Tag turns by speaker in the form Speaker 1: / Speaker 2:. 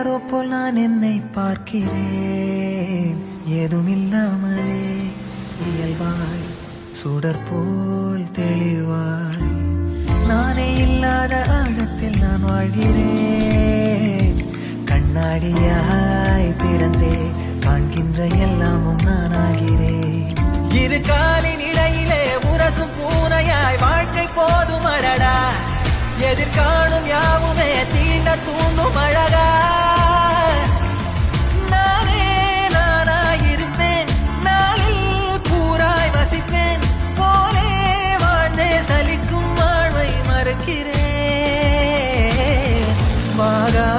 Speaker 1: யாரோ போல் நான் என்னை பார்க்கிறேன். ஏதுமில்லாமலே இயல்பாய் சுடர் போல் தெளிவாய் நானே இல்லாத ஆழத்தில் நான் வாழ்கிறேன். கண்ணாடியாய் பிறந்தே காண்கின்ற எல்லாமும் நான் ஆகிறேன். இரு காலின் இடையிலே உரசும் பூனையாய் வாழ்க்கை போதும் அடடா. எதிர்காணும் யாவுமே தீண்ட தூண்டும் அழகா. நானே நானாயிருப்பேன், நாளில் பூராய் வசிப்பேன். போலே வாழ்ந்தே சலிக்கும் வாழ்வை மறுக்கிறேன். வாகா